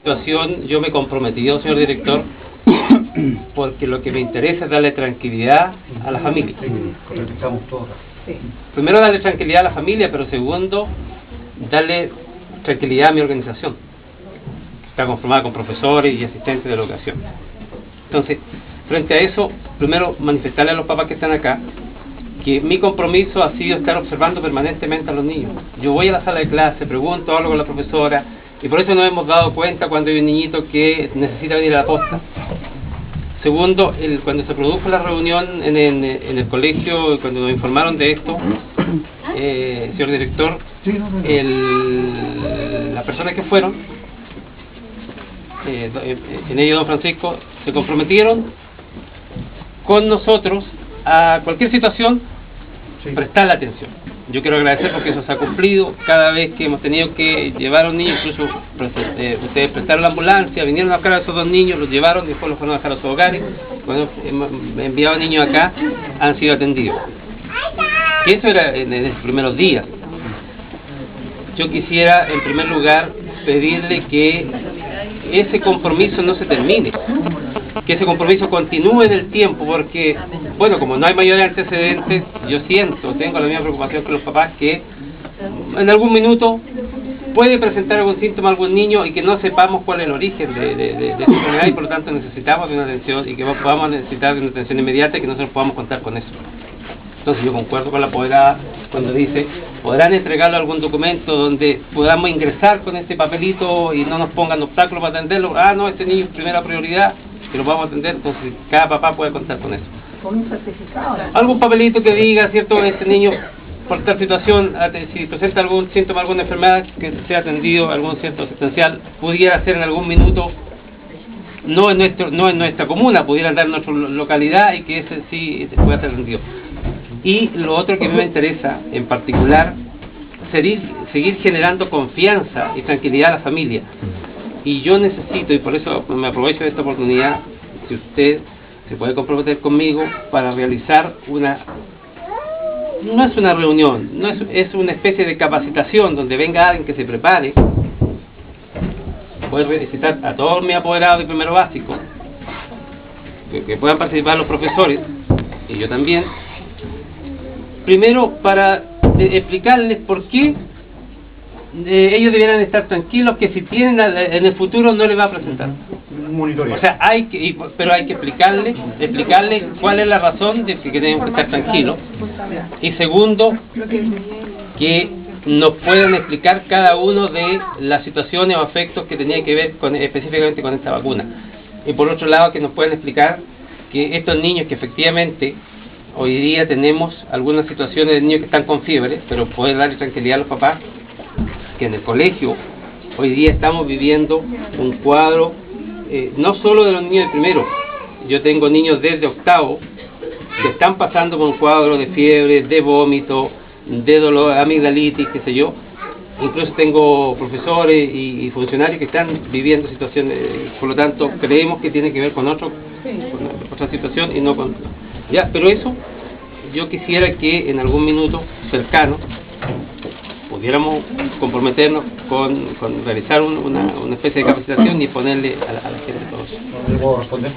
situación yo me he comprometido, señor director, porque lo que me interesa es darle tranquilidad a la familia. Primero, darle tranquilidad a la familia, pero segundo, darle tranquilidad a mi organización. Está conformada con profesores y asistentes de la educación. Entonces, frente a eso, primero manifestarle a los papás que están acá que mi compromiso ha sido estar observando permanentemente a los niños. Yo voy a la sala de clase, pregunto, hablo con la profesora, y por eso nos hemos dado cuenta cuando hay un niñito que necesita venir a la posta. Segundo, cuando se produjo la reunión en el colegio, cuando nos informaron de esto, señor director, las personas que fueron, en ello don Francisco, se comprometieron con nosotros a cualquier situación, prestarle atención. Yo quiero agradecer porque eso se ha cumplido. Cada vez que hemos tenido que llevar a un niño, incluso ustedes prestaron la ambulancia, vinieron a buscar a esos dos niños, los llevaron y después los fueron a dejar a sus hogares. Cuando hemos enviado niños acá, han sido atendidos. Y eso era en los primeros días. Yo quisiera, en primer lugar, pedirle que ese compromiso no se termine, que ese compromiso continúe en el tiempo, porque, bueno, como no hay mayores antecedentes, yo tengo la misma preocupación que los papás, que en algún minuto puede presentar algún síntoma a algún niño y que no sepamos cuál es el origen de esta enfermedad, y por lo tanto necesitamos de una atención, y que podamos necesitar de una atención inmediata y que nosotros podamos contar con eso. Entonces yo concuerdo con la apoderada cuando dice, podrán entregarle algún documento donde podamos ingresar con este papelito y no nos pongan obstáculos para atenderlo. No, este niño es primera prioridad, que lo vamos a atender. Entonces cada papá puede contar con eso. Con un certificado. Algún papelito que diga, ¿cierto?, este niño por tal situación, si presenta algún síntoma, alguna enfermedad, que sea atendido, algún centro asistencial, pudiera ser en algún minuto, no en nuestra comuna, pudiera dar en nuestra localidad, y que ese sí pueda ser atendido. Y lo otro que a mí me interesa, en particular, seguir generando confianza y tranquilidad a la familia. Y yo necesito, y por eso me aprovecho de esta oportunidad, si usted se puede comprometer conmigo para realizar no es una reunión, es una especie de capacitación donde venga alguien que se prepare, poder visitar a todos mis apoderados de primero básico, que puedan participar los profesores, y yo también. Primero, para explicarles por qué ellos debieran estar tranquilos, que si tienen en el futuro no les va a presentar. O sea, pero hay que explicarles cuál es la razón de que tenemos que estar tranquilos. Y segundo, que nos puedan explicar cada uno de las situaciones o afectos que tenían que ver específicamente con esta vacuna. Y por otro lado, que nos puedan explicar que estos niños que efectivamente hoy día tenemos algunas situaciones de niños que están con fiebre, pero poder darle tranquilidad a los papás, que en el colegio hoy día estamos viviendo un cuadro, no solo de los niños de primero, yo tengo niños desde octavo que están pasando por un cuadro de fiebre, de vómito, de dolor, amigdalitis, qué sé yo. Incluso tengo profesores y funcionarios que están viviendo situaciones, por lo tanto creemos que tiene que ver con otra situación y no con... pero eso, yo quisiera que en algún minuto cercano pudiéramos comprometernos con realizar una especie de capacitación y ponerle a la gente todo eso. ¿No le puedo responder?